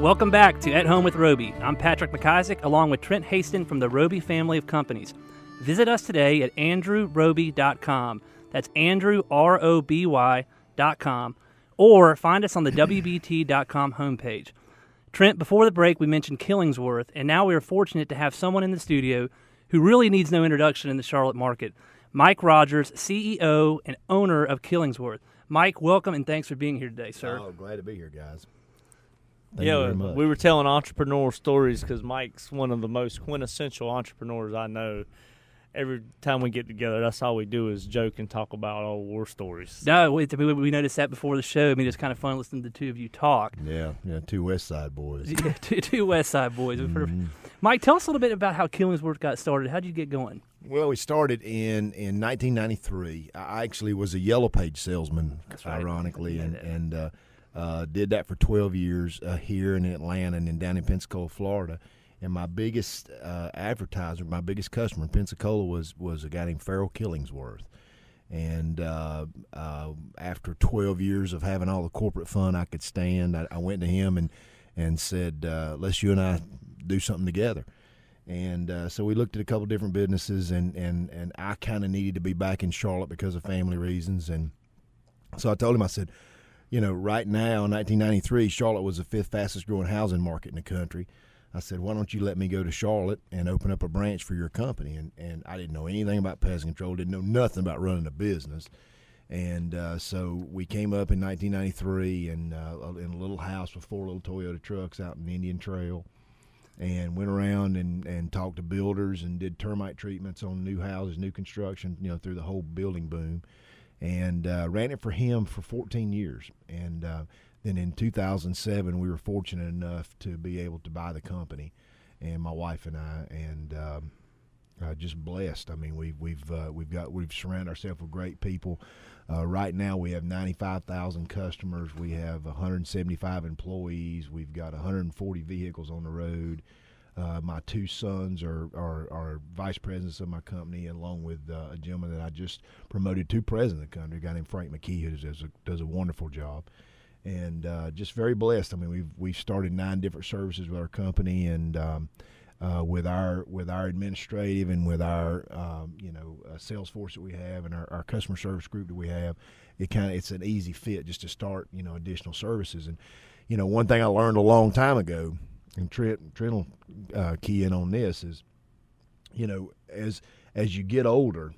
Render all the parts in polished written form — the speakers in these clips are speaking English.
Welcome back to At Home with Roby. I'm Patrick McIsaac, along with Trent Haston from the Roby family of companies. Visit us today at andrewroby.com. That's Andrew, ROBY.com. Or find us on the WBT.com homepage. Trent, before the break, we mentioned Killingsworth, and now we are fortunate to have someone in the studio who really needs no introduction in the Charlotte market. Mike Rogers, CEO and owner of Killingsworth. Mike, welcome, and thanks for being here today, sir. Oh, glad to be here, guys. Thank you very much. We were telling entrepreneurial stories because Mike's one of the most quintessential entrepreneurs I know. Every time we get together, that's all we do is joke and talk about old war stories. No, we noticed that before the show. I mean, it's kind of fun listening to the two of you talk. Yeah, two West Side boys. Yeah, two West Side boys. Mm-hmm. Mike, tell us a little bit about how Killingsworth got started. How did you get going? Well, we started in 1993. I actually was a Yellow Page salesman, ironically, and did that for 12 years here in Atlanta and then down in Pensacola, Florida. And my biggest advertiser, my biggest customer in Pensacola was a guy named Farrell Killingsworth. And after 12 years of having all the corporate fun I could stand, I went to him and said, let's you and I do something together. And so we looked at a couple different businesses, and I kind of needed to be back in Charlotte because of family reasons. And so I told him, I said, right now in 1993, Charlotte was the 5th fastest growing housing market in the country. I said, why don't you let me go to Charlotte and open up a branch for your company? And I didn't know anything about pest control, didn't know nothing about running a business. And so we came up in 1993 and in a little house with 4 little Toyota trucks out in Indian Trail, and went around and talked to builders and did termite treatments on new houses, new construction, through the whole building boom. And ran it for him for 14 years. And then in 2007, we were fortunate enough to be able to buy the company, and my wife and I, and just blessed. I mean, we've surrounded ourselves with great people. Right now, we have 95,000 customers. We have 175 employees. We've got 140 vehicles on the road. My 2 sons are vice presidents of my company, along with a gentleman that I just promoted to president of the company, a guy named Frank McKee, who does a wonderful job. And just very blessed. I mean, we've started 9 different services with our company, and with our administrative and with our sales force that we have, and our customer service group that we have, it's an easy fit just to start additional services. And one thing I learned a long time ago, and Trent will key in on this, is as you get older,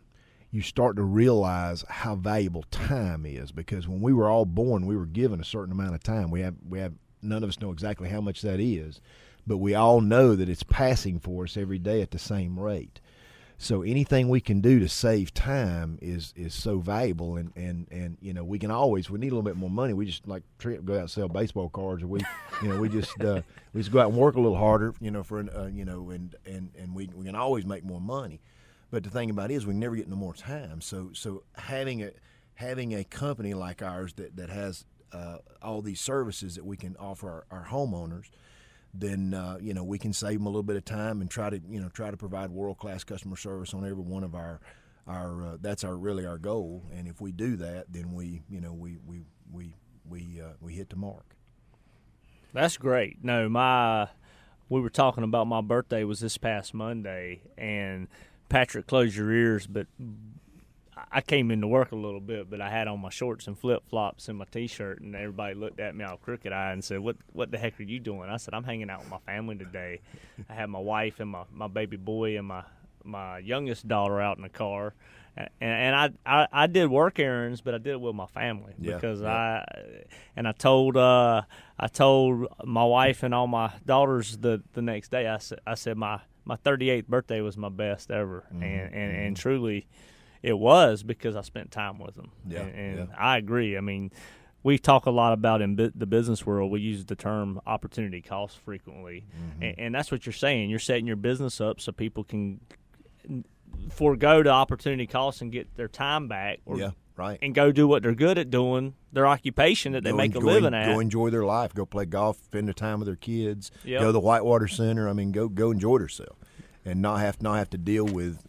you start to realize how valuable time is, because when we were all born, we were given a certain amount of time. We have none of us know exactly how much that is, but we all know that it's passing for us every day at the same rate. So anything we can do to save time is so valuable, and we can always, we need a little bit more money. We just like go out and sell baseball cards, or we just go out and work a little harder, and we can always make more money. But the thing about it is we can never get no more time. So having a company like ours that has all these services that we can offer our homeowners, then we can save them a little bit of time and try to provide world-class customer service on every one of our that's really our goal. And if we do that, then we hit the mark. That's great. No, we were talking about my birthday was this past Monday, and Patrick, close your ears, but I came into work a little bit, but I had on my shorts and flip-flops and my T-shirt, and everybody looked at me all crooked eye and said, what the heck are you doing? I said, I'm hanging out with my family today. I had my wife and my baby boy and my youngest daughter out in the car, and I did work errands, but I did it with my family because I told my wife and all my daughters the next day, I said my 38th birthday was my best ever, and truly it was, because I spent time with them. And I agree. I mean, we talk a lot about in the business world, we use the term opportunity cost frequently, and that's what you're saying. You're setting your business up so people can forego the opportunity cost and get their time back, and go do what they're good at doing, their occupation that they make a living at. Go enjoy their life. Go play golf, spend their time with their kids. Go to the Whitewater Center. I mean, go enjoy themselves, and not have to deal with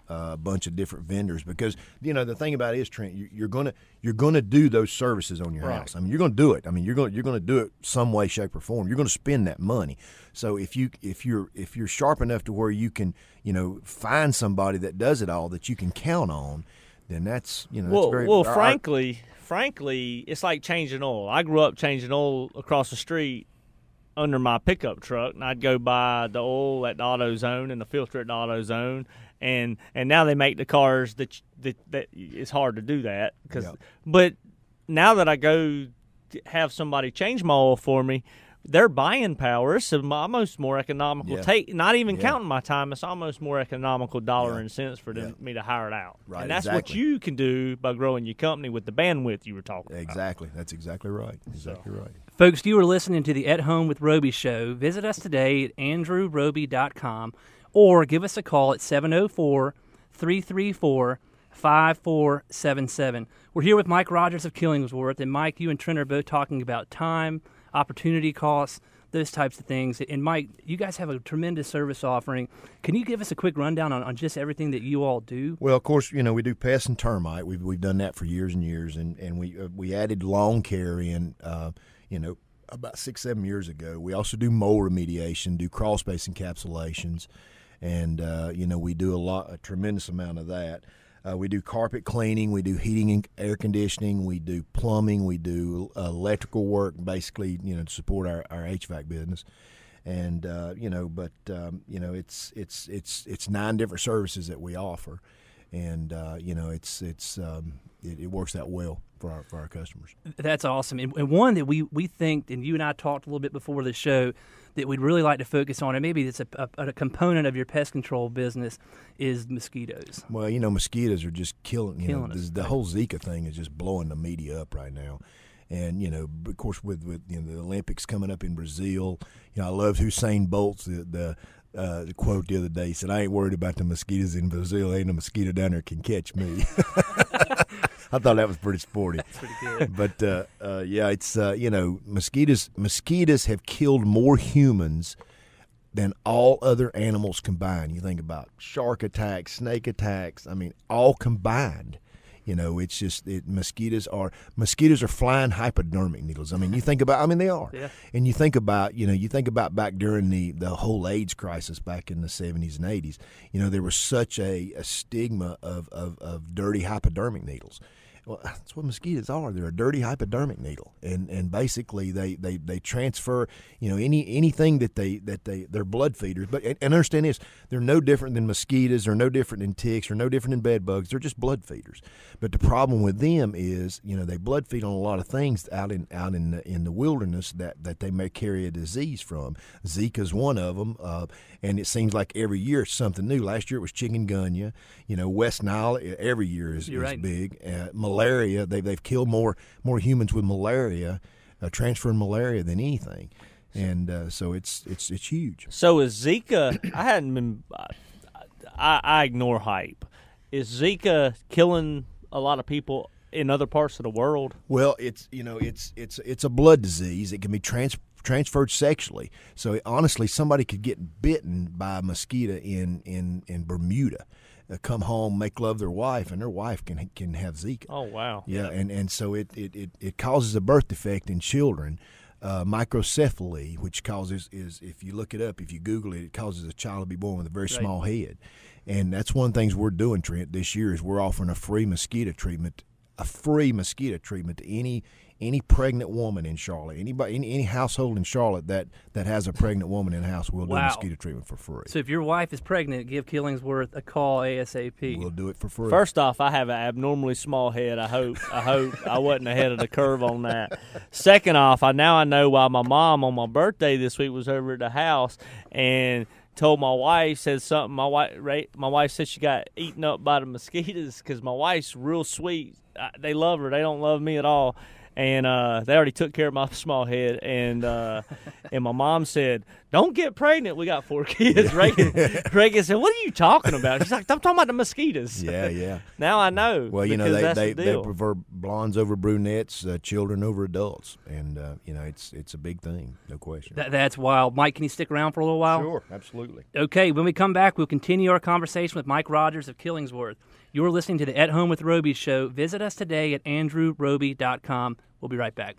a bunch of different vendors, because the thing about it is, Trent, you're gonna do those services on your house. I mean, you're gonna do it. I mean, you're gonna do it some way, shape, or form. You're gonna spend that money. So if you're sharp enough to where you can find somebody that does it all that you can count on, then that's that's very well. Frankly, it's like changing oil. I grew up changing oil across the street under my pickup truck, and I'd go buy the oil at the AutoZone and the filter at the AutoZone, and now they make the cars that it's hard to do that But now that I go to have somebody change my oil for me, their buying power is almost more economical. Not even counting my time, it's almost more economical dollar and cents for me to hire it out. Right, and that's what you can do by growing your company with the bandwidth you were talking about. Exactly. That's exactly right. Right. Folks, you are listening to the At Home with Roby show. Visit us today at andrewroby.com or give us a call at 704-334-5477. We're here with Mike Rogers of Killingsworth, and Mike, you and Trent are both talking about time, opportunity costs, those types of things. And Mike, you guys have a tremendous service offering. Can you give us a quick rundown on just everything that you all do? Well, of course, we do pest and termite. We've done that for years and years, and we added lawn care in, about 6-7 years ago. We also do mold remediation, do crawl space encapsulations, and we do a tremendous amount of that. We do carpet cleaning, we do heating and air conditioning, we do plumbing, we do electrical work, basically, to support our HVAC business. And it's 9 different services that we offer, and it works out well for our customers. That's awesome. And one that we think, and you and I talked a little bit before the show, that we'd really like to focus on, and maybe it's a component of your pest control business, is mosquitoes. Well, mosquitoes are just killing us. The whole Zika thing is just blowing the media up right now. And, of course, with the Olympics coming up in Brazil, I loved Usain Bolt's the quote the other day. He said, "I ain't worried about the mosquitoes in Brazil. Ain't a mosquito down there can catch me." I thought that was pretty sporty. That's pretty good. But it's mosquitoes have killed more humans than all other animals combined. You think about shark attacks, snake attacks. I mean, all combined. It's just mosquitoes are flying hypodermic needles. I mean, you think about, they are. Yeah. And you think about back during the whole AIDS crisis back in the 70s and 80s. There was such a stigma of dirty hypodermic needles. Well, that's what mosquitoes are. They're a dirty hypodermic needle, and basically they transfer anything that they're blood feeders. But and understand this, they're no different than mosquitoes. They're no different than ticks. They're no different than bed bugs. They're just blood feeders. But the problem with them is they blood feed on a lot of things out in the wilderness that they may carry a disease from. Zika's one of them, and it seems like every year it's something new. Last year it was chikungunya. West Nile every year is right. Big. Malaria, they've killed more humans with malaria, transferring malaria than anything, and so it's huge. So is Zika? I hadn't been. I ignore hype. Is Zika killing a lot of people in other parts of the world? Well, it's a blood disease. It can be transferred sexually. So honestly, somebody could get bitten by a mosquito in Bermuda. Come home, make love their wife, and their wife can have Zika. Oh, wow. Yeah, and so it causes a birth defect in children. Microcephaly, which causes if you look it up, if you Google it, it causes a child to be born with a very small head. And that's one of the things we're doing, Trent, this year is we're offering a free mosquito treatment to any pregnant woman in Charlotte, any household in Charlotte that has a pregnant woman in the house, we'll do mosquito treatment for free. So if your wife is pregnant, give Killingsworth a call ASAP. We'll do it for free. First off, I have an abnormally small head. I hope I wasn't ahead of the curve on that. Second off, I know why my mom on my birthday this week was over at the house and told my wife, said something. My wife said she got eaten up by the mosquitoes because my wife's real sweet. They love her. They don't love me at all. And they already took care of my small head. And my mom said, don't get pregnant. We got 4 kids. Reagan said, what are you talking about? She's like, I'm talking about the mosquitoes. Yeah. Now I know. Well, you know, because they that's the deal. prefer blondes over brunettes, children over adults, and you know, it's a big thing, no question. That's wild. Mike, can you stick around for a little while? Sure, absolutely. Okay, when we come back, we'll continue our conversation with Mike Rogers of Killingsworth. You're listening to the At Home with Roby show. Visit us today at andrewroby.com. We'll be right back.